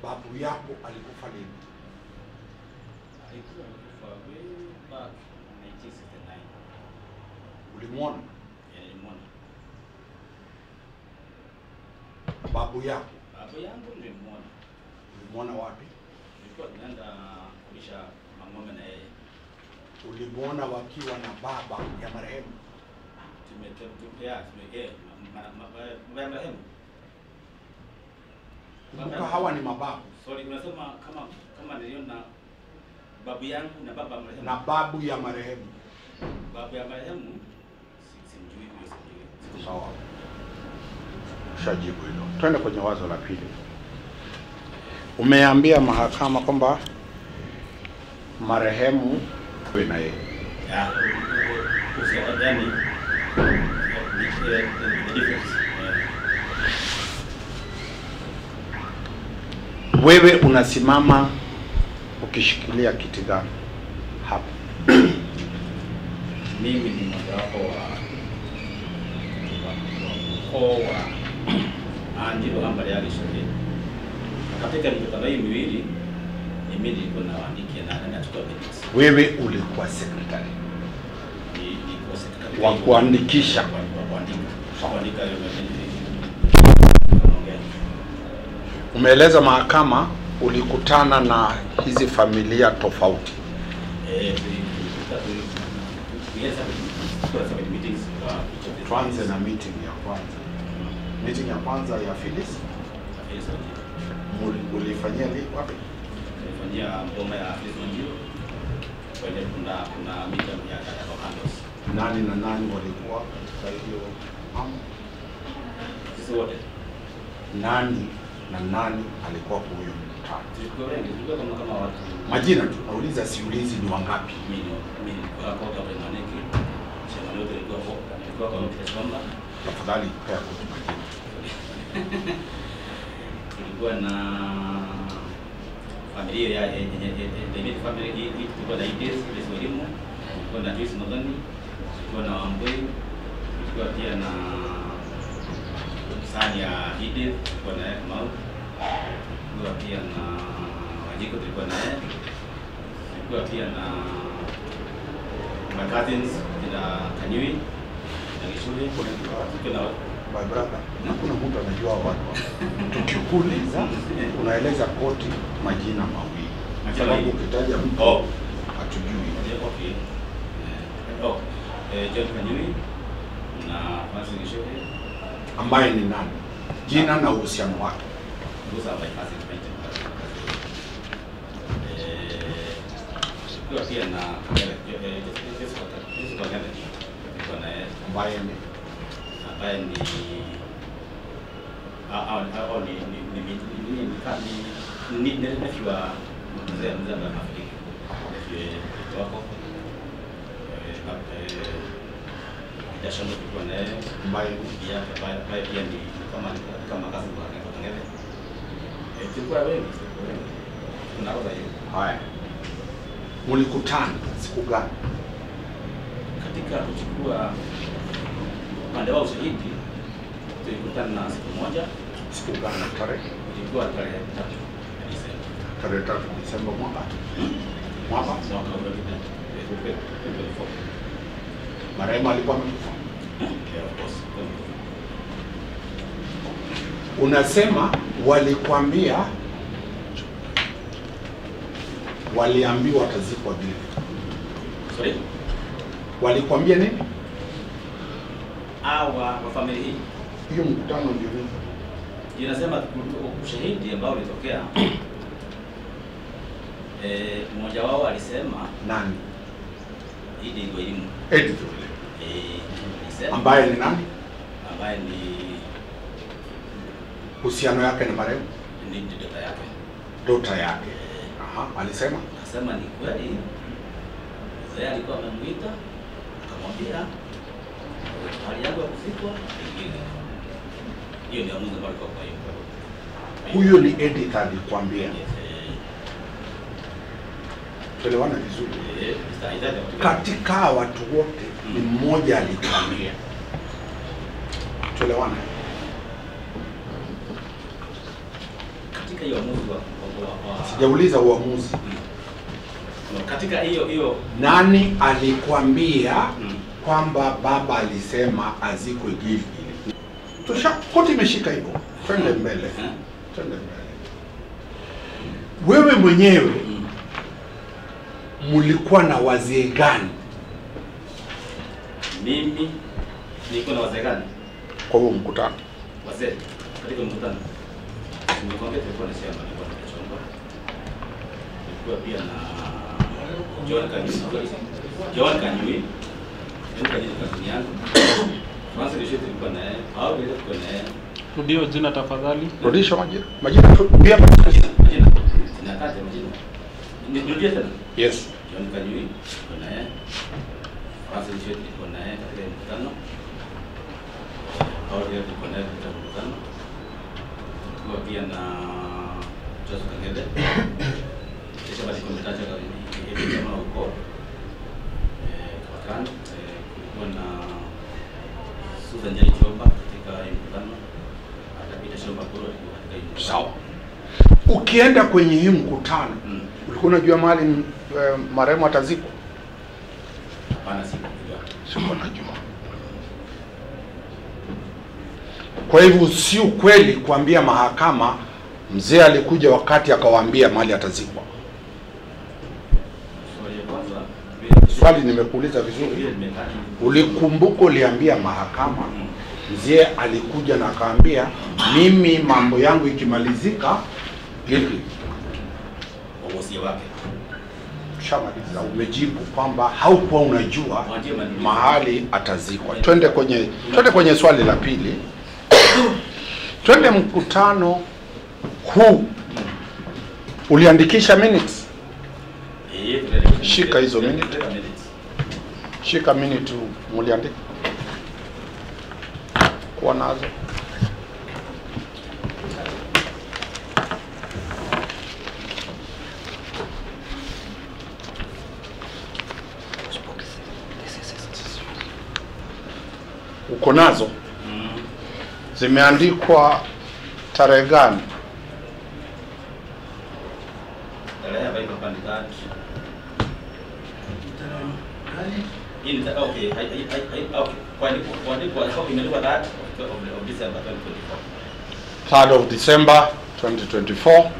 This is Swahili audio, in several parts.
Babu yako alikufa lini? Alikufa way back 1969. Ulimuona? Nilimwona. Babu yako? Babu yangu nilimwona. Ulimuona wapi? Nilikuwa tunaenda kulisha mang'ombe na yeye. Ulimuona wakiwa na baba ya marehemu? Marehemu. Kumbuka hawa ni mababu. Sorry, unasema kama niliona babu yangu na baba marehemu. Na babu ya marehemu. Babu ya marehemu simjui hiyo. Sawa. Shajibu hilo. Twende kwenye wazo la pili. Umeambia mahakama kwamba marehemu wewe na yeye. Wewe unasimama ukishikilia kiti gani hapa? Mimi ni mmojawapo wa Angelo Ambale alishauri. Katika mikutano hii miwili mimi nilikuwa naandikia na nachukua minutes. Wewe ulikuwa secretary. Nilikuwa secretary wa kuandikisha. Kuandika hiyo. Umeeleza mahakama ulikutana na hizi familia tofauti. Tuanze na meeting ya kwanza. Meeting ya kwanza ya Phyllis. Ulifanyia wapi? Tulifanyia ngoma ya Phyllis Wanjiru. Pale kuna meeting ya Kakandos. Nani na nani walikuwa kwa hiyo sisi wote? Nani na nani alikuwa kwa hiyo mkutano? Tulikuwa kama watu. Majina tu nauliza, siulizi ni wangapi. Mimi kwa kwa Maneki. Sema leo tulikuwa kwa mkutano. Tafadhali pea kwa majina. Tulikuwa na familia ya David family hii, tulikuwa na Idris Elimu, tulikuwa na Joyce Modani, tulikuwa na Wambui, tulikuwa pia na Sanya Idris, tulikuwa na Mau, tulikuwa pia na Wajiko, tulikuwa na yeye, tulikuwa pia na my cousins na Kanyui na Gishuli, tulikuwa na my brother, na kuna mtu anajua watu. Tukikuuliza unaeleza koti majina mawili. Sababu ukitaja mtu hatujui. Okay. John Kanyui na Francis Gishuli ambaye ni nani? Jina na uhusiano wake. Those are my cousins. Tulikuwa pia na ambaye ni nephew wa mzee Afrika. Wako jashono tulikuwa naye ambaye pia ni kama kazi kwa Kangele. Tulikuwa wengi. Tunaweza hiyo. Haya. Mlikutana siku gani? Katika kuchukua upande wa ushahidi tulikutana na siku moja. Siku gani? Tarehe? Ilikuwa tarehe 3 Desemba. Tarehe 3 Desemba mwaka uliopita. Marehemu alikuwa amekufa. Yeah, of course. Unasema walikwambia waliambiwa watazikwa vile. Sorry? Walikwambia nini? Wa familia hii. Hiyo mkutano ndio nini? Inasema ushahidi ambao ulitokea mmoja wao alisema nani? Idi Elimu. Edith. Ambaye ni nani? Ambaye ni uhusiano yake na marehemu? Ni dada yake. Dota yake. Alisema? Akasema ni kweli. Mzee alikuwa amemuita akamwambia hali yako ya kuzikwa ingine. Hiyo ndio amuzi ambayo alikuwa kwa hiyo. Huyo ni Edith alikwambia. Tuelewana vizuri. Katika watu wote ni mmoja alikwambia. Tuelewana. katika hiyo uamuzi sijauliza uamuzi. Katika hiyo nani alikwambia kwamba baba alisema azikwe Gilgil? Koti imeshika hivyo. Twende mbele. Twende mbele. Wewe mwenyewe mulikuwa na wazee gani? Mimi niko na wazee gani kwa huo mkutano? Wazee katika mkutano nimekwambia tulikuwa na shamba, nilikuwa na chomba, nilikuwa pia na John Kanyui kazi yangu. Kwanza ndio tulikuwa naye au ndio tulikuwa naye. Rudio jina tafadhali. Rudisha majina tu pia majina. Sinataja majina. Nirudie tena. Yes. John Kanyui tulikuwa naye. Kwanza ndio tulikuwa naye katika mkutano. Au ndio tulikuwa naye katika mkutano. Tulikuwa pia na Joseph Kangede. Kisha basi komitacha kama huko kwa kulikuwa na Susan Jali Chomba katika mkutano, akapita Shomba Kuro katika mkutano. Sawa. Ukienda kwenye hii mkutano ulikuwa unajua mahali marehemu atazikwa? Hapana, sikujua. Sikuwa najua. Kwa hivyo si ukweli kuambia mahakama mzee alikuja wakati akawaambia mahali atazikwa. Swali nimekuuliza vizuri. Ulikumbuka uliambia mahakama mzee alikuja na akaambia mimi mambo yangu ikimalizika Gilgil? Uamuzi wake. Shamaliza, umejibu kwamba haukuwa unajua mahali atazikwa. Twende kwenye swali la pili. Twende mkutano huu uliandikisha minutes? Shika hizo minutes. Shika minute muliandika. Kwa nazo. Uko nazo? Zimeandikwa tarehe gani? Tarehe ya Bible Pandikati. Okay. That of December 2024. 3rd of December 2024.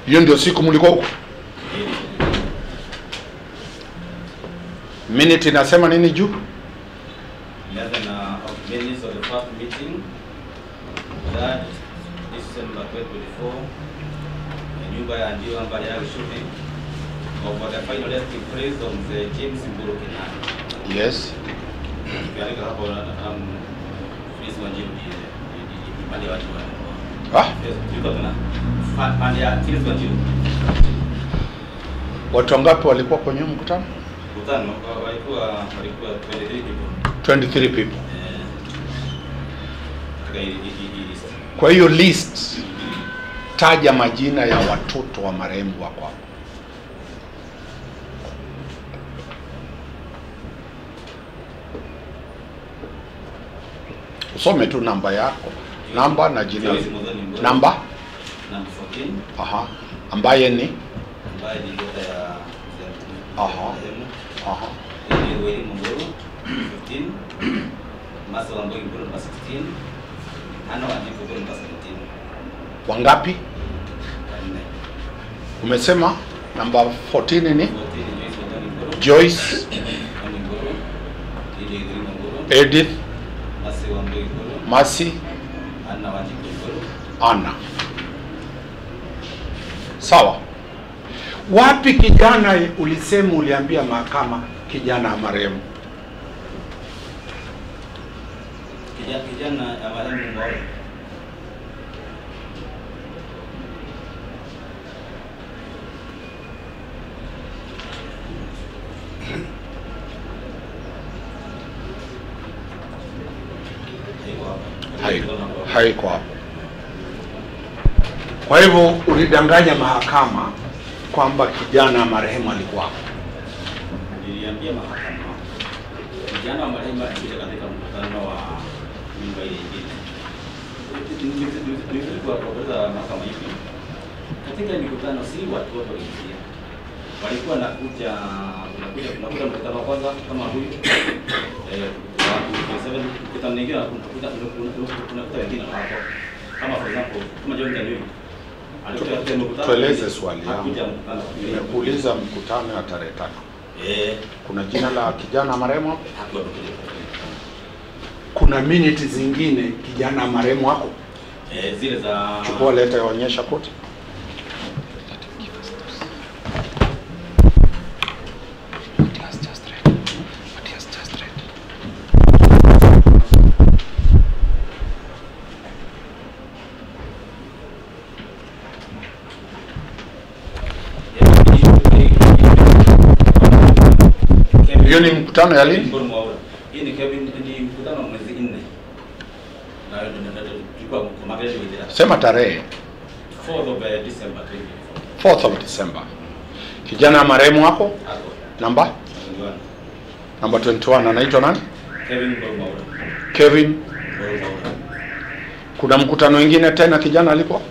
Hiyo ndio siku mlikuwa huko? Minute inasema nini juu? Minutes of the first meeting, that December 2024, nyumba ya ndio ambayo shooting of the final resting place of the James Mburu Kenani. Yes. Yaani hapo Chris Wanjiru ni pande watu tulikuwa tuna pande ya Chris Wanjiru. Watu wangapi walikuwa kwenye mkutano? Mkutano walikuwa 23 people. Kwa hiyo list, taja majina ya watoto wa marehemu wako hapo. Usome tu namba yako, namba na jina. Namba 14. Aha. Ambaye ni dada ya aha. Aha. Ni Weli Mburu 15. Masa Wamboi Mburu 16. Ana Wanjiru Mburu 17. Wangapi? Umesema namba 14 ni Joyce, Edith, Masi, Anna. Sawa. Wapi kijana ulisema uliambia mahakama kijana marehemu? Kijana ya marehemu Ngoro. Haiko hapo. Kwa hivyo ulidanganya mahakama kwamba kijana marehemu alikuwa hapo. Niliambia mahakama kijana marehemu alikuja katika mkutano wa nyumba ile nyingine. nilikuwa kwa mahakama hivi. Katika mikutano si watu wote waliingia. Walikuwa nakuja unakuta mkutano wa kwanza kama huyu mkutano mwingine unakuta wengine hapo. Kama for example kama John Daniel tueleze swali yangu. Nimekuuliza mkutano ya tarehe 5. Kuna jina la kijana marehemu hapo? Kuna minute zingine kijana marehemu hapo? Zile za chukua leta yaonyesha kote. Hiyo ni mkutano ya lini? Hii ni mkutano mwezi 4. Na tulikuwa kwa magari wengine. Sema tarehe. 4th of December. 4th of December. Kijana marehemu hapo? Hapo. Namba? Namba 21 anaitwa nani? Kevin Borumaura. Kevin Borumaura. Kuna mkutano mwingine tena kijana alipo?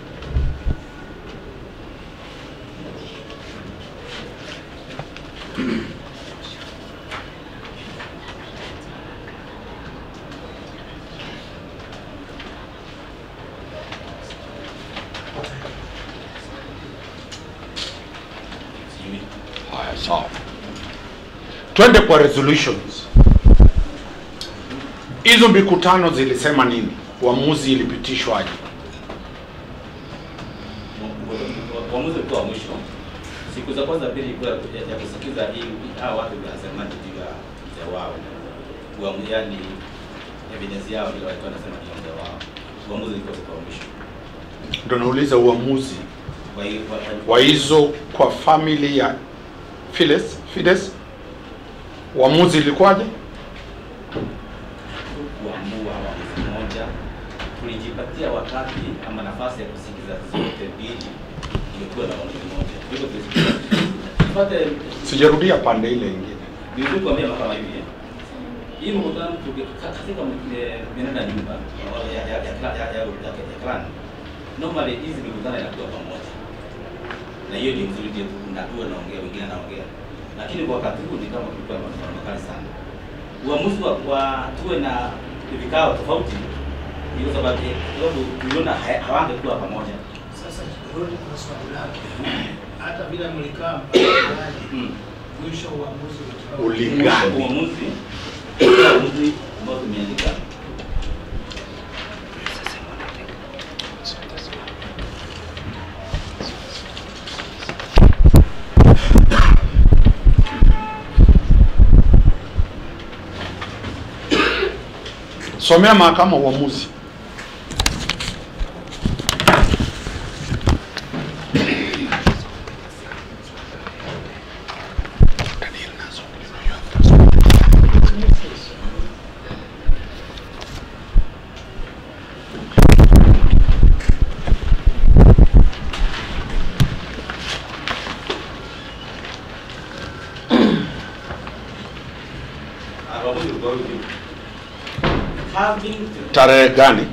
Haya, sawa. Twende kwa resolutions. Hizo mikutano zilisema nini? Uamuzi ilipitishwaje? Uamuzi kwa mwisho. Siku za kwanza pili ilikuwa ya kusikiza hii hao watu wanasema ndio ya wao. Uamuzi yani evidence yao ndio walikuwa wanasema ndio wao. Uamuzi ulikuwa kwa mwisho. Ndio nauliza uamuzi wa hizo kwa family ya Fides. Uamuzi ilikuwaje? Kuamua uamuzi mmoja. Tulijipatia wakati ama nafasi ya kusikiza zote mbili. Ilikuwa na uamuzi mmoja. Hivyo tupate sijarudia pande ile nyingine. Ndio kuambia kama hivi. Hii mkutano katika mwenenda nyumba ya clan. Normally hizi mikutano inakuwa pamoja. Na hiyo ndio mzuri ndio tunakuwa naongea wengine naongea. Lakini kwa wakati huu ni kama kulikuwa na makali sana. Uamuzi wa tuwe na vikao tofauti hiyo sababu tuliona hawangekuwa pamoja. Sasa kurudi kwa swali lake. Hata bila mlikaa mwisho uamuzi ulingani. Uamuzi ambao tumeandika somea mahakama uamuzi. Tarehe gani?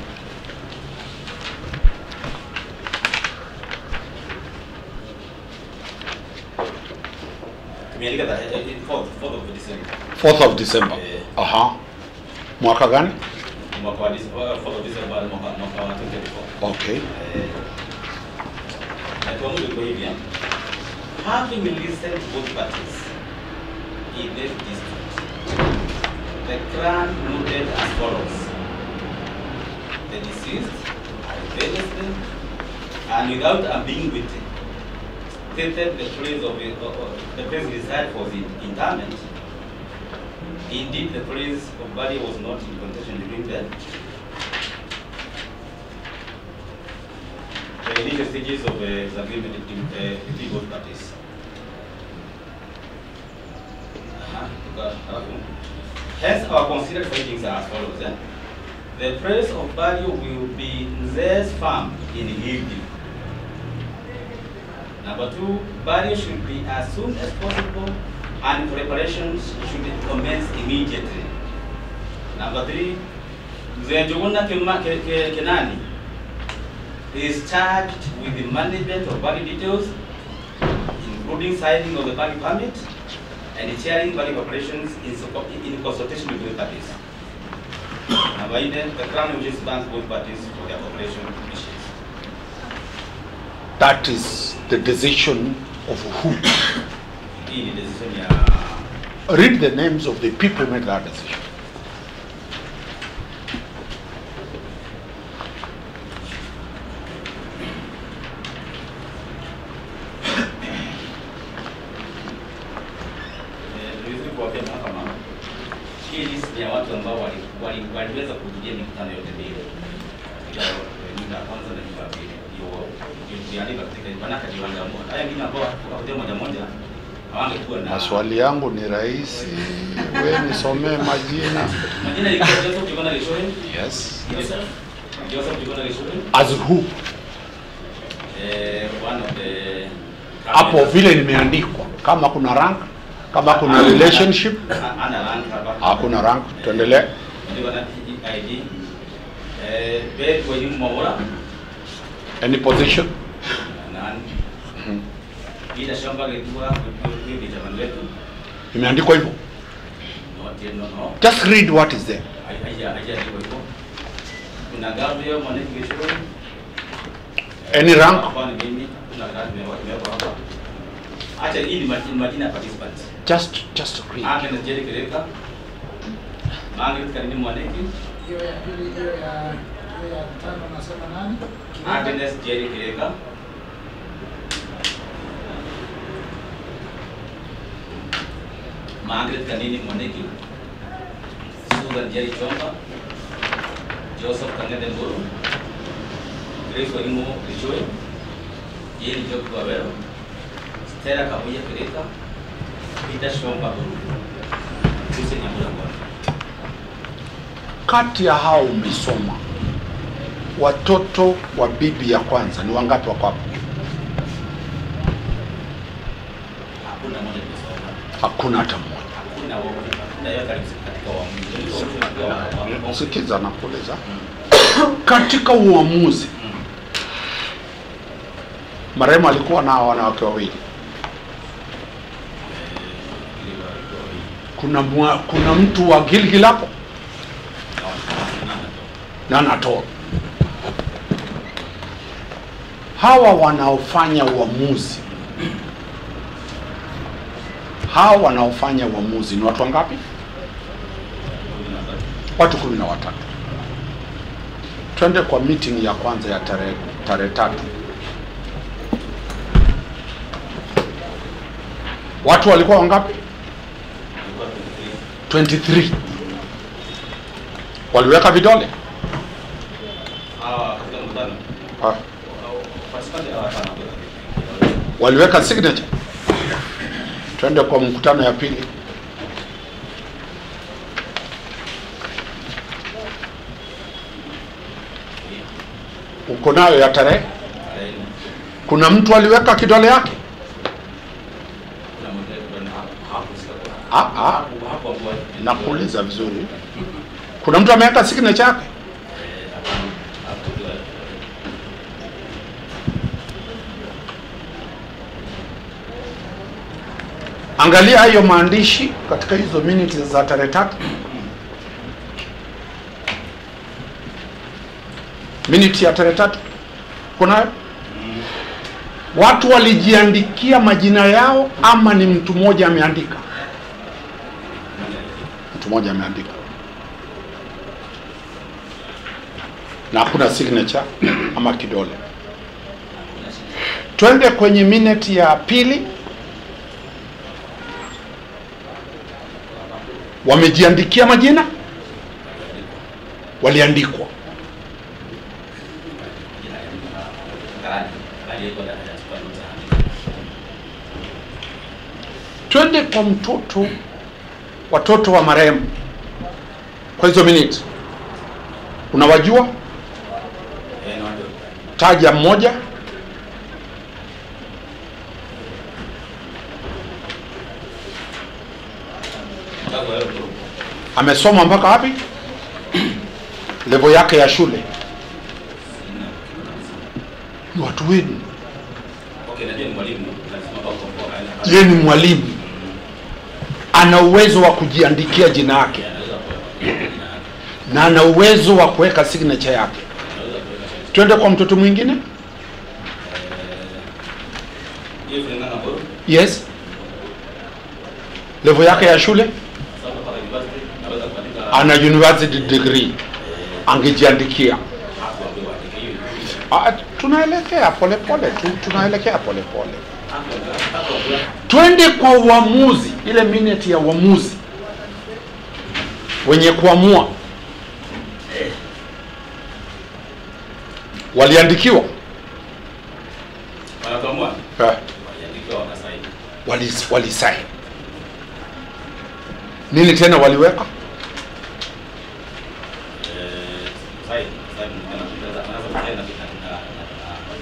tumeandika 4th of December. 4th of December. Aha. Mwaka gani? Mwaka wa 4th of December mwaka wa 2024. Okay. Tuamuzi kwa hivi. Having listened to both parties in this dispute, the Crown noted as follows. The deceased, famously, and without ambiguity, stated the place of the place desired for the interment. Indeed, the place of body was not in contention during the initial stages of the agreement between both parties. Hence, our considered findings are as follows. The place of value will be Nze's farm in Hildi. Number 2, value should be as soon as possible and preparations should commence immediately. Number 3, Nze Njuguna Kenani is charged with the management of bank details, including signing of the bank permit and chairing bank operations in consultation with both parties. Number 8, the Crown wishes to thank both parties for their cooperation wishes. That is the decision of who? Hii ni decision ya Read the names of the people who made that decision. hii list ya watu ambao waliweza kuhudhuria mikutano yote mbili. Nyumba ya kwanza na nyumba ya pili. Hiyo ndio katika manaka jiwanga moja. Haya mimi ambao wakakuja moja moja hawangekuwa na Maswali yangu ni rahisi. Wewe nisomee majina. Majina yako Joseph Kigona Gishore? Yes. Joseph Kigona Gishore? As who? One of the Hapo vile nimeandikwa. Kama kuna rank, kama kuna relationship, ana rank hapa. hakuna rank. Tuendelee. Ndio na ID. Bed kwa elimu mawala. Any position? Nani? Ila shamba lilikuwa kwa jamani wetu. Imeandikwa hivyo. No. Just read what is there. Haja hivyo. Kuna Gabriel Mwaniki Gishore. Any rank? Hapa ni mimi. Kuna Gabriel watu hapa. Acha hii ni majina ya participants. Just read. Agnes Jerry Kireka. Margaret Kanini Mwaniki. Hiyo ya pili, hiyo ya tano nasema nani? Agnes Jerry Kireka. Margaret Kanini Mwaniki. Susan Jerry Chomba. Joseph Kangede Nguru. Grace Walimo Lichoy. Yeni Joku Wawero. Stella Kabuya Kireka. Peter Shomba. Kuse Nyambura Mwana. Kati ya hao umesoma, watoto wa bibi ya kwanza ni wangapi wako hapo? Hakuna mmoja kusoma. Hakuna hata mmoja. Hakuna wote. Hakuna yote katika uamuzi. Sikiza na kuuliza. Katika uamuzi, marehemu alikuwa na wanawake wawili. Kuna mtu wa Gilgil hapo? None at all. Hawa wanaofanya uamuzi ni watu wangapi? Watu 13. Twende kwa meeting ya kwanza ya tarehe 3. Watu walikuwa wangapi? 23. Waliweka vidole? Waliweka signature? Twende kwa mkutano ya pili. Uko nayo ya tarehe? Kuna mtu aliweka kidole yake? Nakuuliza vizuri. Kuna mtu ameweka signature yake? Angalia hiyo maandishi katika hizo minutes za tarehe 3. Minute ya tarehe 3. Kuna watu walijiandikia majina yao ama ni mtu mmoja ameandika? Mtu mmoja ameandika. Na hakuna signature ama kidole. Twende kwenye minute ya pili. Wamejiandikia majina? Waliandikwa. Twende kwa watoto wa marehemu. Kwa hizo minute unawajua? Taja mmoja. Amesoma mpaka wapi? Level yake ya shule. mtoto wenu. Okay, najua ni mwalimu, lazima kwa Yeye ni mwalimu. Ana uwezo wa kujiandikia jina yake. Na ana uwezo wa kuweka signature yake. Twende kwa mtoto mwingine? Yes. Level yake ya shule? Ana university degree. Angejiandikia. Tunaelekea pole pole, tunaelekea pole pole. Twende kwa uamuzi, ile minute ya uamuzi. Wenye kuamua. Waliandikiwa? Wanaamua? Waliandikiwa wakasaini. Walisaini. Nini tena waliweka?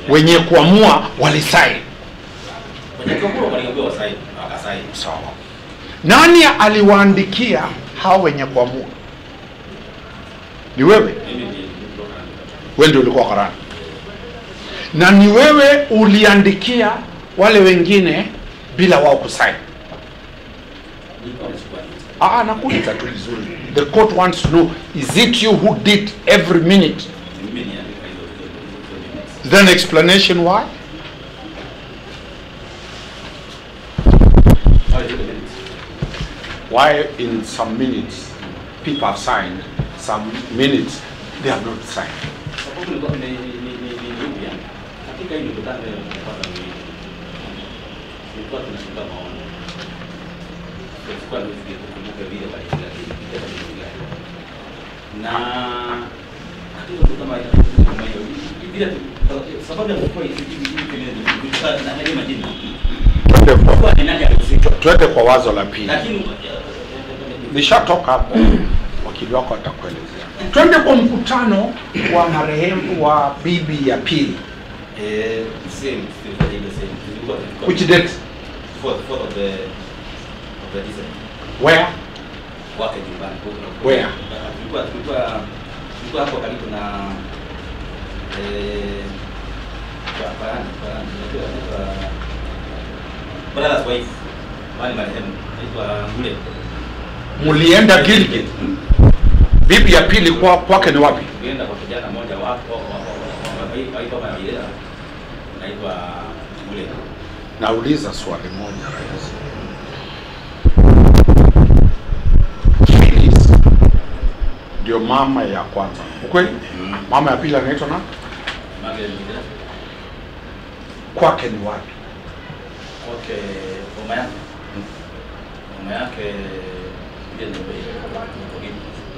Wenye kuamua walisaini. Wenye kuamua waliambiwa wasaini, wakasaini. Sawa. Nani aliwaandikia hao wenye kuamua? Ni wewe? Wewe ndio ulikuwa karani. Na ni wewe uliandikia wale wengine bila wao kusaini. Nakuuliza tu vizuri. The court wants to know, is it you who did every minute? Then explanation why? Why in some minutes people have signed, some minutes they have not signed? Tuende kwa wazo la pili. Nishatoka hapo, wakili wako atakuelezea. Twende kwa mkutano wa marehemu wa bibi ya pili. Which date? 4th of the December. Where? Wake nyumbani. Where? Tulikuwa hapo karibu na brother's wife. Wale marehemu. Naitwa Ngule. Mulienda Gilgil. Bibi ya pili kwake ni wapi? Tulienda kwa kijana mmoja wako kama yeye. Naitwa Ngule. Nauliza swali moja rais. Ndio mama ya kwanza. Ukweli? Mama ya pili anaitwa nani? Kwake ni wapi? Kwake mama yake. Mama yake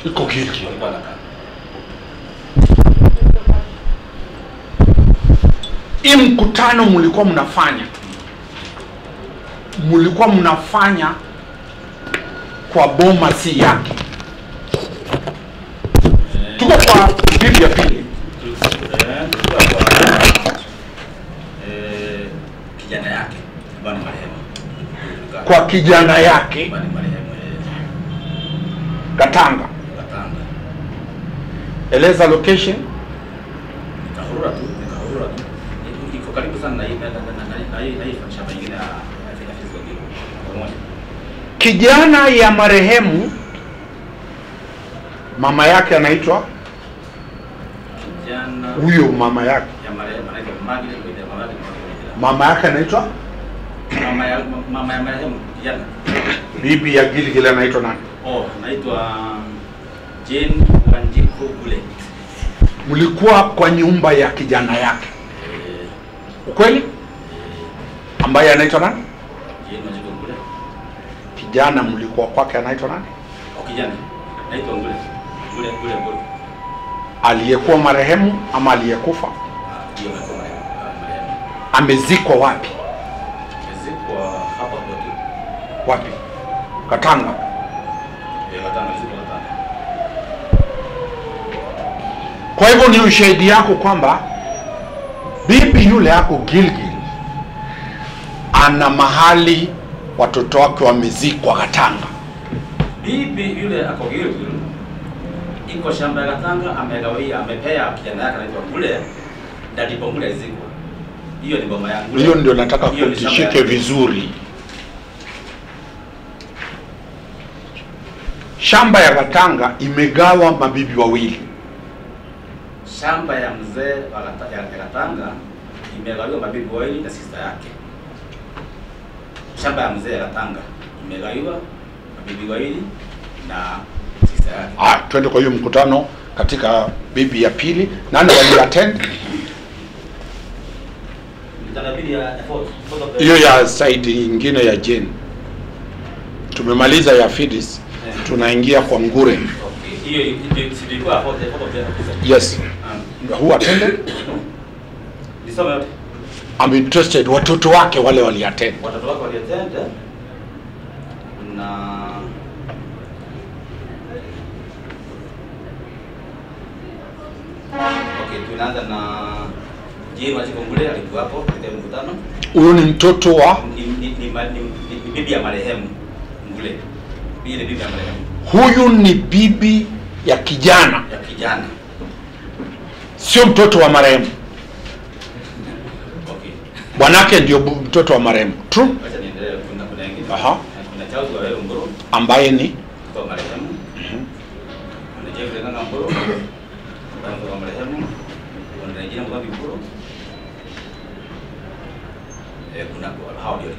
iko Gilgil. Hii mkutano mlikuwa mnafanya kwa boma si yake. Tuko kwa bibi ya pili. Kijana yake bwana marehemu. Kwa kijana yake Bwana marehemu. Katanga. Eleza location. Kahurura tu. Iko karibu sana na hii shamba nyingine ya kijana ya marehemu mama yake anaitwa kijana huyo mama yake ya marehemu anaitwa Magile. Mama yake anaitwa mama ya marehemu kijana. Bibi ya Gilgil anaitwa nani? Anaitwa Jane Wanjiko Gule. Mlikuwa kwa nyumba ya kijana yake. Ukweli? Ambaye anaitwa nani? Jane Wanjiko Gule. Kijana mlikuwa kwake anaitwa nani? Kijana anaitwa Gule. Gule. Aliyekuwa marehemu ama aliyekufa? Ndio marehemu. Amezikwa wapi? Amezikwa hapa kwetu. Wapi? Katanga. Katanga. Kwa hivyo ni ushahidi yako kwamba bibi yule yako Gilgil ana mahali watoto wake wamezikwa Katanga. Bibi yule ako Gilgil iko shamba ya Katanga, amegawia, amepea kijana yake anaitwa Gule, ndipo Gule azikwa. Hiyo ni boma yangu. Hiyo ndio nataka Hiyo ni shamba kutishike yangu. vizuri. Shamba ya Gatanga imegawa mabibi wawili. Shamba ya mzee ya Gatanga imegawiwa mabibi wawili na sister yake. Shamba ya mzee ya Gatanga imegawiwa mabibi wawili na sister yake. Twende kwa hiyo mkutano katika bibi ya pili. Nani wali attend? Mkutano pili ya Hiyo ya side nyingine ya Jane. Tumemaliza ya Fidis. Tunaingia kwa Ngure. Okay. Hiyo ilikuwa photo Yes. Who attended? Nisome yote. I'm interested watoto wake wale wali attend. Watoto wake wali attend na okay, tunaanza na Jane Wanjiko Ngule alikuwa hapo katika mkutano. Huyo ni mtoto wa ni bibi ya marehemu Ngule. Ile bibi ya marehemu. Huyu ni bibi ya kijana. Ya kijana. Sio mtoto wa marehemu. Okay. Bwanake ndio mtoto wa marehemu. True? Acha niendelee, kuna wengine. Aha. Kuna Charles wa wewe Ngoro Ambaye ni kwa marehemu. Kuna Jeffrey Nganga Ngoro. Kwa marehemu. Kuna Regina Mgambi Ngoro. Kuna hao ndio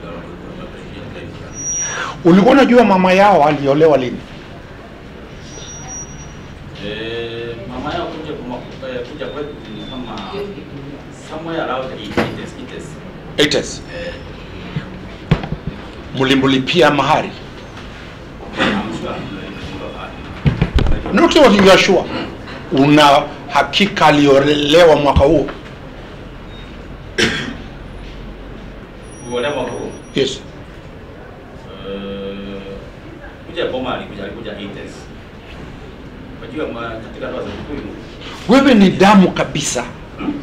ulikuwa unajua mama yao aliolewa lini? Mama yao kuja kwetu ni kama somewhere around 80s. Mlimlipia mahari? I'm sure. Not what you are sure. Una hakika aliolewa mwaka huo? Uolewa mwaka huo? Yes. Kuja boma alikuja 80s. Unajua katika ndoa za Kikuyu wewe ni damu kabisa.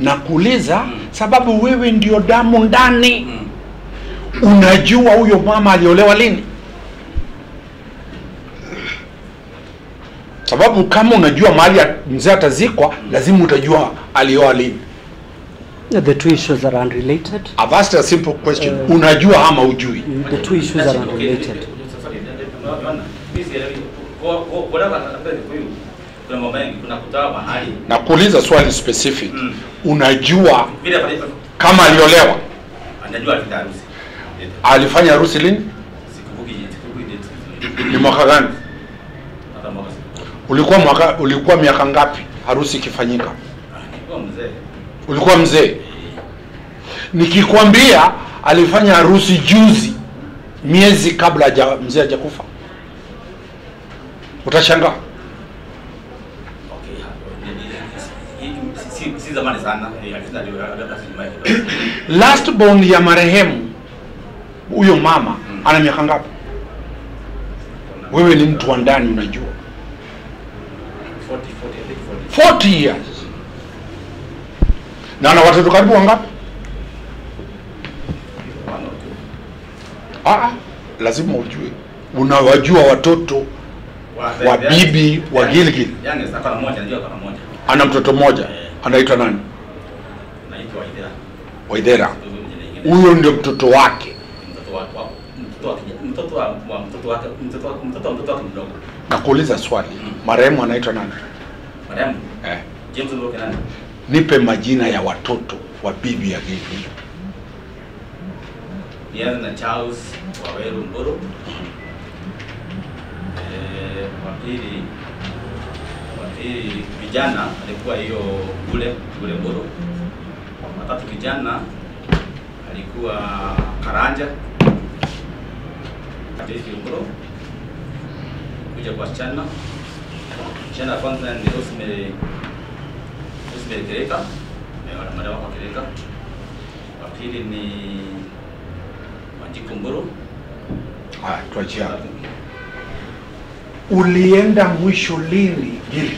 Na kuuliza sababu wewe ndio damu ndani. Unajua huyo mama aliolewa lini? Sababu kama unajua mahali mzee atazikwa, lazima utajua alioa lini. The two issues are unrelated. I've asked a simple question. Unajua ama ujui? The two issues are unrelated. Na kuuliza swali specific. Unajua kama aliolewa? Anajua alifanya harusi. Alifanya harusi lini? Ni mwaka gani? Ulikuwa miaka ngapi harusi ikifanyika? Nilikuwa mzee. Ulikuwa mzee? Nikikwambia alifanya harusi juzi, miezi kabla mzee hajakufa, utashangaa. Si zamani sana. Last born ya marehemu huyo mama ana miaka ngapi? Wewe ni mtu wa ndani unajua. 40 years. Na ana watoto karibu wangapi? Lazima ujue. Unawajua watoto wa bibi wa Gilgil. Yaani sasa mmoja ndio kana mmoja. Ana mtoto mmoja. Anaitwa nani? Anaitwa Waidera. Huyo ndio mtoto wake. Mtoto wake mdogo. Nakuuliza swali. Marehemu anaitwa nani? Marehemu? James Ngoro nani? Nipe majina ya watoto wa bibi ya Gilgil. Nianze na Charles Waweru Ngoro. Wa pili vijana alikuwa hiyo Ngule Ngoro. Watatu vijana alikuwa Karanja. Daisy Ngoro. Kuja kwa wasichana. Msichana kwanza ni Rosemary Kereka. Madawa kwa Kereka. Wa pili ni Wanjiko Ngoro. Tuachie hapo. Ulienda mwisho lini Gilgil?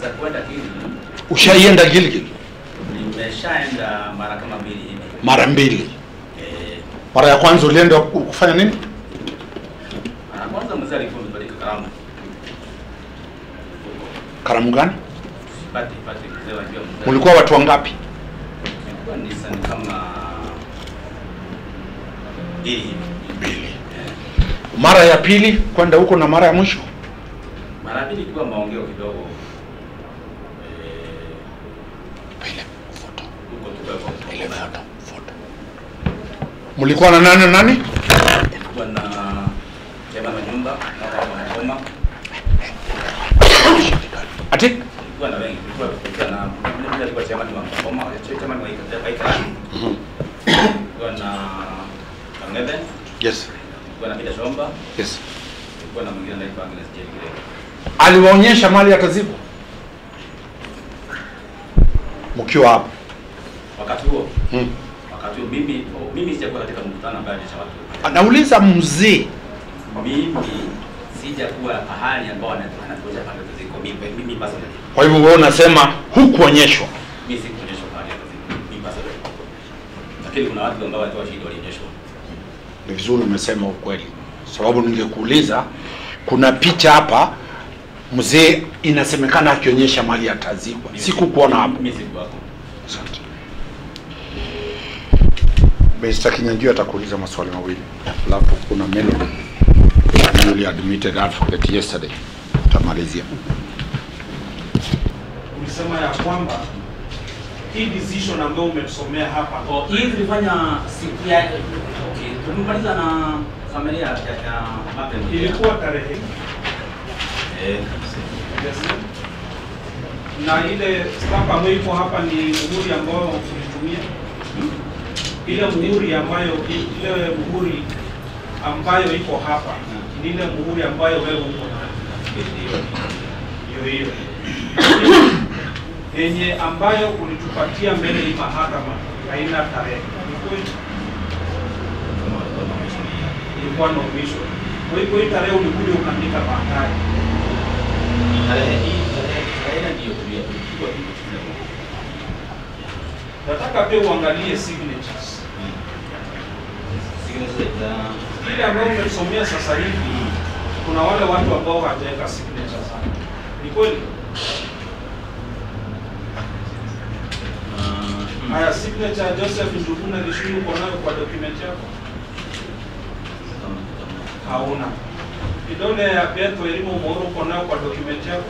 Za kwenda Gilgil. Ushaienda Gilgil? Nimeshaenda mara kama 2 hivi. Mara 2. Mara ya kwanza ulienda kufanya nini? Mara kwanza mzee alikuwa amebariki karamu. Karamu gani? Pati leo ndio mzee. Mlikuwa watu wangapi? Kwa Nissan kama mbili. Mara ya pili kwenda huko na mara ya mwisho? Mara ya pili ilikuwa maongeo kidogo. Mlikuwa na nani nani? Kulikuwa na jamaa wa nyumba na Ngoma. Ati? Kulikuwa na wengi, kulikuwa na alikuwa chama wa Ngoma, chama wa Ikaika. Kulikuwa na Kangebe. Yes. Kulikuwa na Peter Shomba. Yes. Kulikuwa na mwingine anaitwa Agnes Jelgire. Aliwaonyesha mali atazikwa mkiwa hapo Wakati huo wakati huo mimi sijakuwa katika mkutano ambao alisha watu. Anauliza mzee, Mimi sijakuwa pahali ambao anatoja pale ziko mimi personally. kwa hivyo wewe unasema hukuonyeshwa? Mimi sikuonyeshwa pale mimi personally. Lakini kuna watu ambao watu washindi walionyeshwa. Ni vizuri umesema ukweli, sababu ningekuuliza kuna picha hapa mzee inasemekana akionyesha mali atazikwa. Sikukuona hapo. Mimi sikuwa hapo. Asante. Mr. Kinyanjui atakuuliza maswali mawili. Alafu kuna Melody, newly admitted advocate yesterday. Tutamalizia. Ulisema ya kwamba hii decision ambayo umetusomea hapa Hii tulifanya siku ya tumemaliza na familia ya Martin. ilikuwa tarehe na ile stamp ambayo iko hapa ni muhuri ambayo ulitumia. Ile muhuri ambayo iko hapa ni ile muhuri ambayo wewe uko nayo. Hiyo yenye ambayo ulitupatia mbele ya mahakama haina tarehe. Ilikuwa na mwisho. Kwa hiyo hii tarehe ulikuja ukaandika baadaye. Tarehe ndio tulikuwa. Nataka pia uangalie signatures. Ile ambayo umesomea sasa hivi kuna wale watu ambao hawajaweka signatures sana. Ni kweli? Haya, signature Joseph Njuguna Gishuru uko nayo kwa document yako? Hauna. Kidole ya Beto Elimo Moro uko nayo kwa document yako?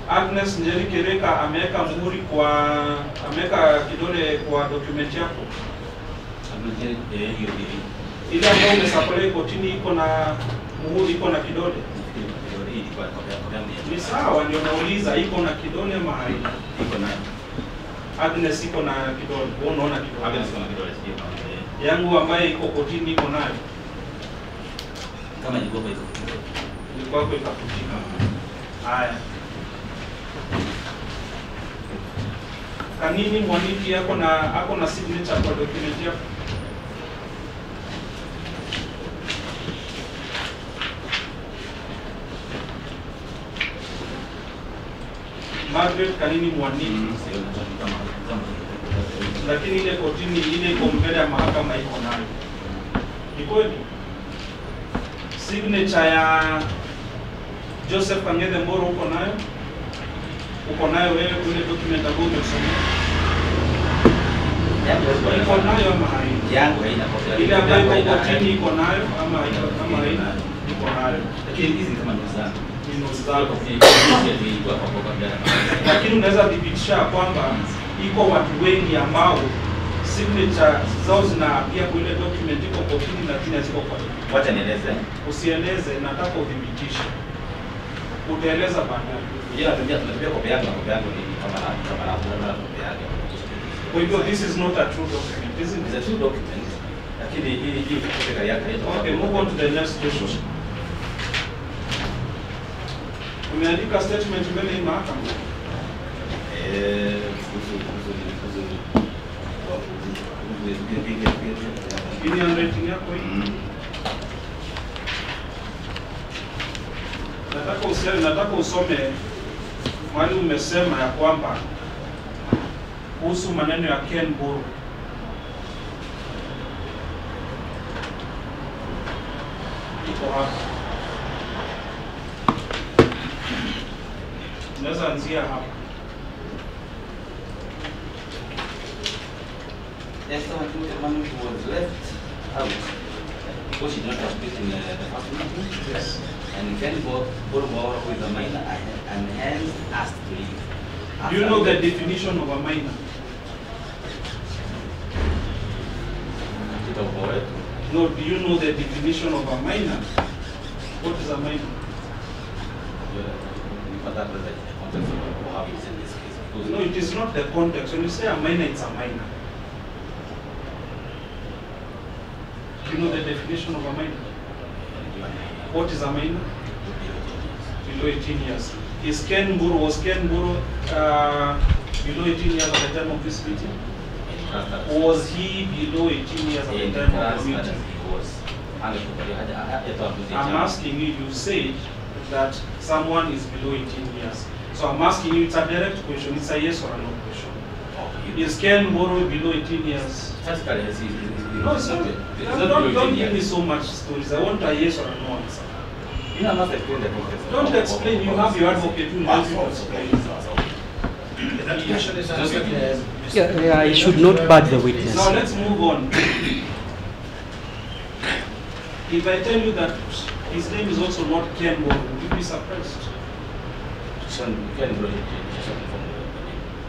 Agnes Njeri Kereka ameweka muhuri ameweka kidole kwa document yako? Ile ambayo umesapole kotini iko na muhuri, iko na kidole? Ni sawa, ndio nauliza iko na kidole ama haina? Iko na Agnes iko na kidole. Wewe unaona kidole? Agnes iko na kidole sio. Yangu ambaye iko kotini iko nayo. Kama ilikuwa Ilikuwa ikafutika. Haya. Kanini Mwaniki ako na signature kwa document yako? Margaret Kanini Mwaniki. Lakini ile kotini ile iko mbele ya mahakama iko nayo. Ni kweli? Signature ya Joseph Kang'ethe Mboro uko nayo? Uko nayo wewe kule document ambayo umesomea? Iko nayo ama haina? Yangu haina copy. Ile ambayo iko kotini iko nayo ama haina? Iko nayo. Lakini hizi ni kama ndio sana. Lakini unaweza dhibitisha kwamba iko watu wengi ambao signature zao zinaapia kwa ile document iko kotini lakini haziko kwa document. Wacha nieleze. Usieleze, nataka udhibitishe. Utaeleza baadaye. Tunatumia copy yako na copy yako ni kama copy yake. Kwa hivyo this is not a true document. This is a true document. Lakini hii copy yake. Okay, move on to the next question. Umeandika statement mbele ya mahakama? Ini handwriting yako hii? Nataka usome mahali umesema ya kwamba kuhusu maneno ya Ken Mburu. Iko hapa. Unaweza anzia hapo. There's someone who was left out because she did not participate in the first meeting. Yes. And Ken Boromoro, who is a minor, and hence asked to leave. Do you know the definition of a minor? No, do you know the definition of a minor? What is a minor? No, it is not the context. When you say a minor, it's a minor. Do you know the definition of a minor? What is a minor? Below 18 years. Was Ken Mburu below 18 years at the time of this meeting? Was he below 18 years at the time of the meeting? I'm asking you, you said that someone is below 18 years. So I'm asking you, it's a direct question, it's a yes or a no question. Is Ken Mburu below 18 years? No, it's not. Don't give me so much stories. I want a yes or a no answer. Don't explain, you have your advocate who will help you explain. That question is answered. Yeah, I should not bad the witness. Now let's move on. If I tell you that his name is also not Ken Mburu, would you be surprised?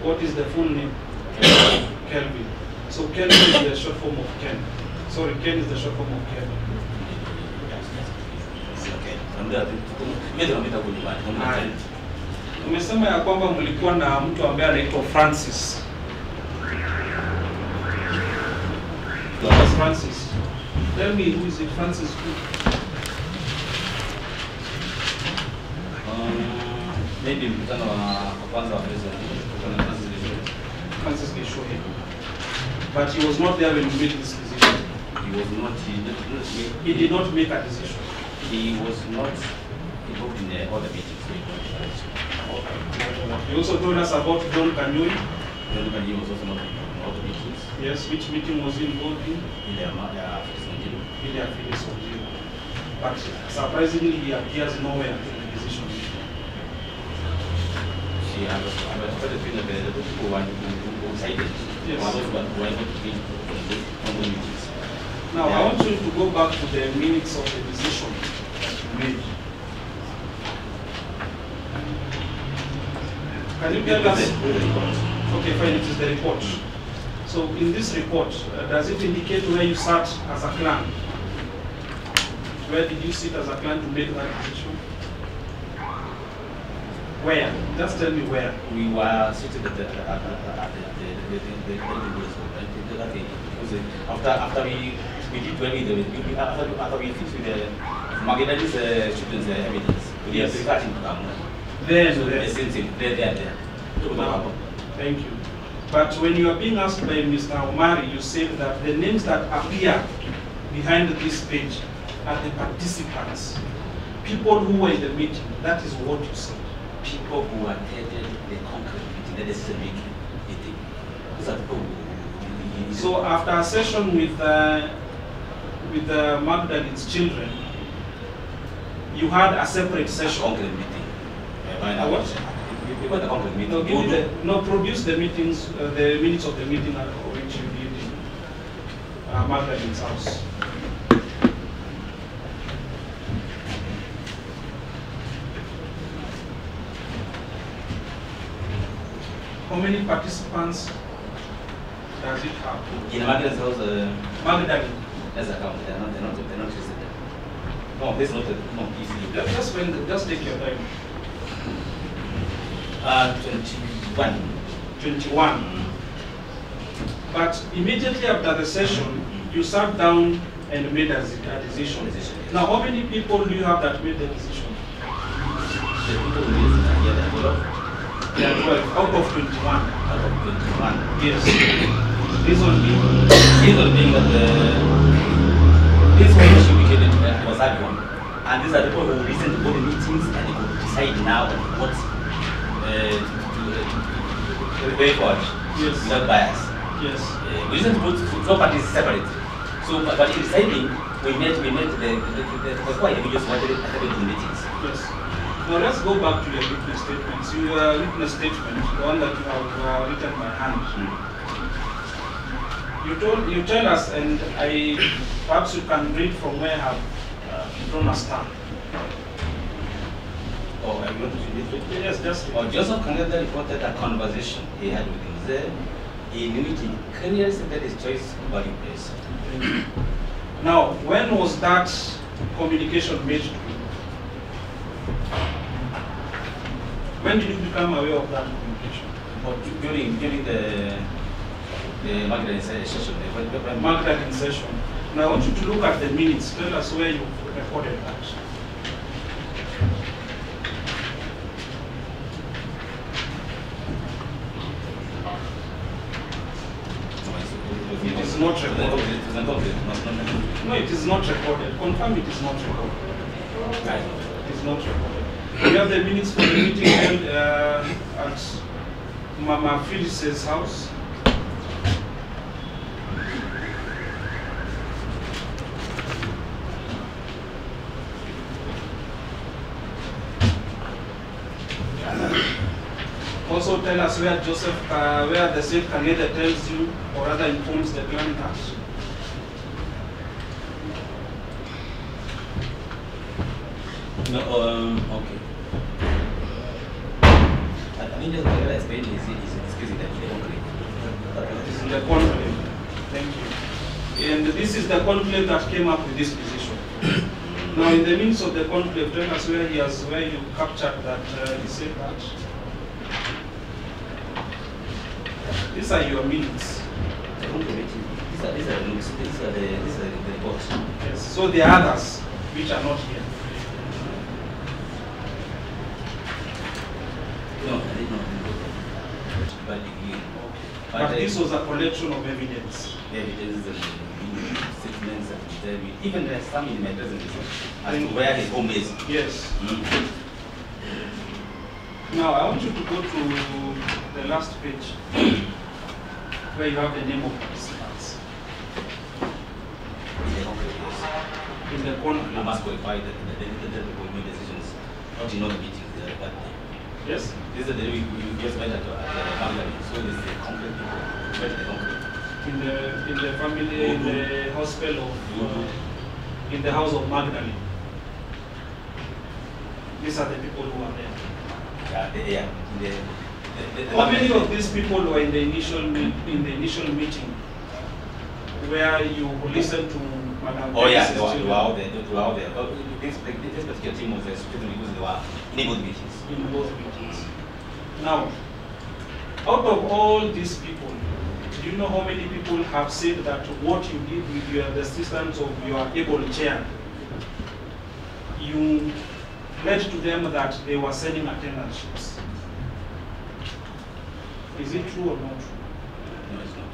What is the full name? Kelvin. So Kelvin is the short form of Ken. Sorry, Ken is the short form of Ken. Umesema ya kwamba mlikuwa na mtu ambaye anaitwa Francis. Francis. Tell me, who is it? Francis who? Maybe mkutano wa kwanza wa president. Francis Gishohe. But he was not there when you made this decision. He was not. He did not make a decision. He was not involved in all the meetings. You also told us about John Kanyui. John Kanyui was also not involved in all the meetings. Yes, which meeting was he involved in? Ilya Phyllis Onjiro. But surprisingly, he appears nowhere in the decision. She has started feeling the people who cited. Yes. Who are not in the meetings. Now, I want you to go back to the minutes of the decision that you made. Can you tell us? Okay, fine, it is the report. So, in this report, does it indicate where you sat as a clan? Where did you sit as a clan to make that decision? Where? Just tell me where. We were seated at the after we did after we fixed with the Magdalene's students' evidence. We are starting to come. There. Thank you. But when you are being asked by Mr. Omari, you said that the names that appear behind this page are the participants, people who were in the meeting. That is what you said. People who attended the concrete meeting, the decision meeting. Those are people who. So after a session with Magdalene's children, you had a separate session. Concrete meeting. What? People the concrete meeting. No, give me produce the meetings, the minutes of the meeting which you did in Magdalene's house. How many participants does it have? In Magdalene's house, Magdalene. as a count, they're not listed. No, this not no easy. Just take your time. 21. 21. But immediately after the session, you sat down and made a decision. Now, how many people do you have that made the decision? The people who listen here, there are 12. There are 12 out of 21. Out of 21. Yes. Reason being that this ownership was that one. And these are the people who listen to all the meetings and they could decide now what to pay for it. Yes. Without bias. Yes. We listen to both properties separate. So, but in deciding, we met the quite individuals wanted attended to meetings. Yes. Now let's go back to your witness statements. Your witness statement, the one that you have written by hand. You tell us, and perhaps you can read from where I have drawn a star. Oh, I want to read it. Yes, just. Joseph Kangeta reported a conversation he had with himself in which he clearly stated his choice about the place. Now, when was that communication made to you? When did you become aware of that communication? During the Magdalene session. Magdalene session. Now, I want you to look at the minutes. Tell us where you recorded that. It is not recorded. No, it is not recorded. Confirm it is not recorded. It is not recorded. We have the minutes for the meeting held at Mama Phyllis's house. Also tell us where where the said Kangeta tells you or rather informs the clan that. No, okay. I mean, just Kangeta explained his case in the conclave. It is in the conclave. Thank you. And this is the conclave that came up with this position. Now, in the midst of the conclave, tell us where you captured that he said that. These are your minutes. These are the reports. Yes. So there are others which are not here. No, I did not. But this was a collection of evidence. Evidence and statements and even there are some in my presentation as to where his home is. Yes. Now I want you to go to the last page where you have the name of participants. In the corner. I must qualify that the people make decisions not in all the meetings that day. Yes? This is the day we just met at the family. So this is the concrete people. Where is the concrete? In the family, in the hospital of, in the house of Magdalene. These are the people who are there. How many of these people were in the initial meeting where you listened to Madam? Oh yeah, they were out there. But this particular team was especially because they were in both meetings. In both meetings. Now, out of all these people, do you know how many people have said that what you did with the assistance of your able chair, you led to them that they were sending attendance sheets? Is it true or not true? No, it's not.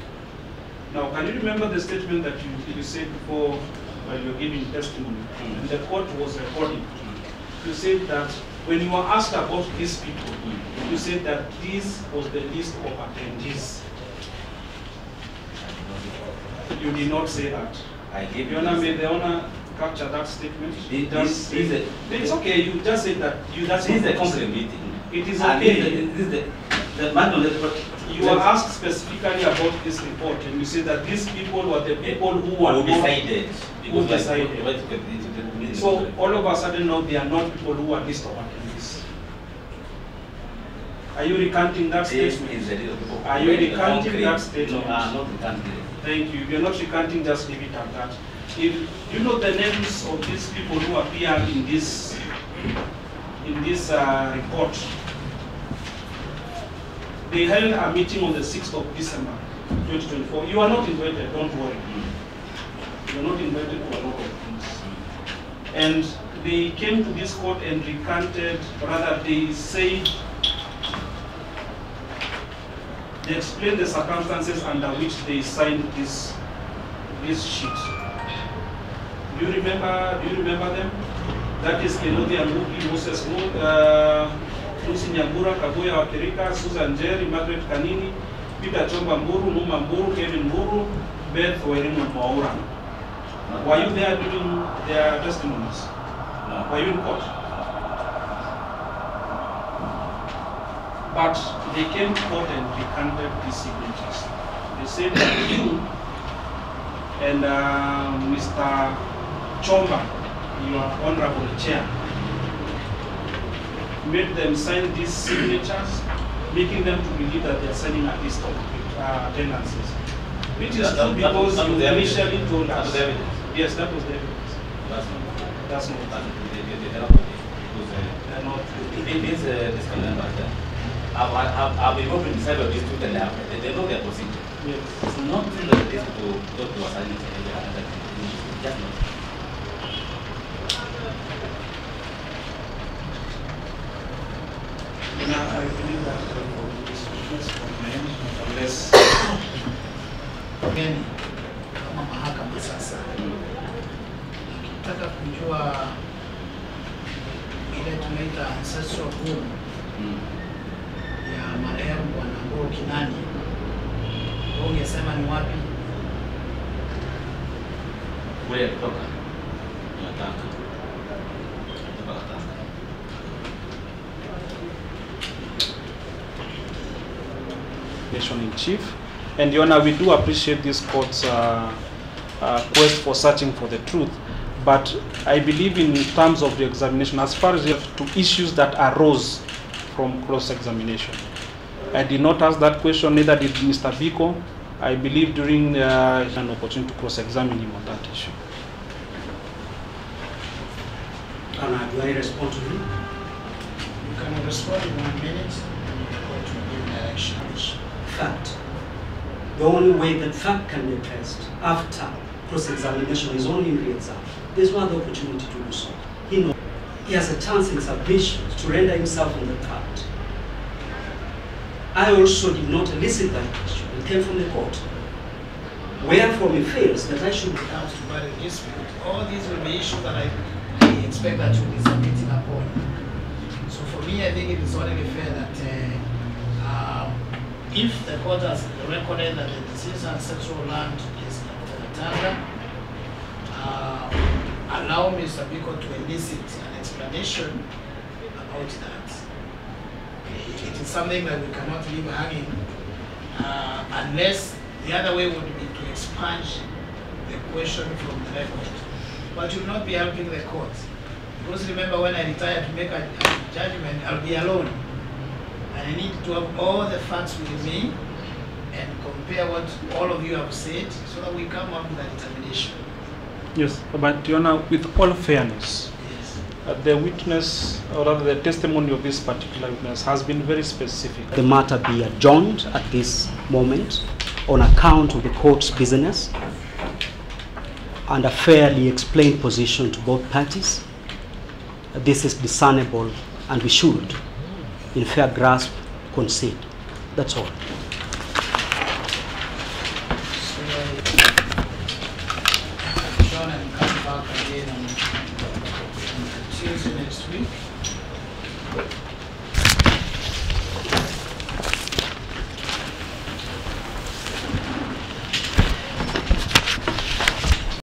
Now, can you remember the statement that you said before while you were giving testimony, and the court was recording? You said that when you were asked about these people, you said that this was the list of attendees. You did not say that. I gave Your Honor, may the Honor capture that statement? It's okay, you just said that. This is a concrete meeting. It is okay. This is the manual report. You were asked specifically about this report, and you said that these people were the people who were decided. Who decided. So all of a sudden now they are not people who are list of attendees. Are you recanting that statement? Are you recanting that statement? No, I'm not recanting it. Thank you. If you're not recanting, just leave it at that. If you know the names of these people who appear in this report, they held a meeting on the 6th of December 2024. You are not invited, don't worry. You are not invited to a lot of things. And they came to this court and recanted, rather they said, they explained the circumstances under which they signed this sheet. Do you remember them? That is Kennedy Ambuki, Moses Lucy Nyambura, Kabuya Wakirika, Susan Jerry, Margaret Kanini, Peter Chomba Mburu, Numa Mburu, Kevin Mburu, Beth Werimu Mwaura. Were you there during their testimonies? No. Were you in court? but they came to court and recanted these signatures. They said that you and Mr. Chomba, your honorable chair, made them sign these signatures, making them to believe that they are signing a list of tenancies. Which is true because you initially told us. That was the evidence. Yes, that was the evidence. That's not. That's not. They're not. This kind of matter. I've been working inside of these two and they know their procedure. Yes. It's not true that these people go to assignment and other things. Just not. Now, I believe that this comment, unless gani kama mahakama sasa ukitaka kujua ile tunaita ancestral home ya marehemu Bwana Mburu Kinani, ungesema ni wapi? Kule kutoka Tanga. in chief. And Your Honor, we do appreciate this court's quest for searching for the truth. But I believe in terms of the examination, as far as to issues that arose from cross-examination. I did not ask that question, neither did Mr. Biko. I believe during an opportunity to cross-examine him on that issue. Do I respond to him? You can respond in 1 minute and you go to give directions. Fact. The only way that fact can be addressed after cross-examination is only in re-exam. There's no other opportunity to do so. He knows he has a chance in submission to render himself on the card. I also did not elicit that question. It came from the court. Wherefore he feels that I should When it comes to value dispute, all these will be issues that I expect that you'll be submitting upon. So for me, I think it is only fair that if the court has recorded that the deceased ancestral land is in Tanga, allow Mr. Biko to elicit an explanation about that. It is something that we cannot leave hanging unless the other way would be to expunge the question from the record. But you will not be helping the court. Because remember, when I retire to make a judgment, I'll be alone. And I need to have all the facts with me and compare what all of you have said so that we come up with a determination. Yes, but Your Honor, with all fairness, Yes. the witness, or rather the testimony of this particular witness has been very specific. the matter be adjourned at this moment on account of the court's business and a fairly explained position to both parties. This is discernible and we should, in fair grasp, concede. That's all. So John and come back again on Tuesday next week.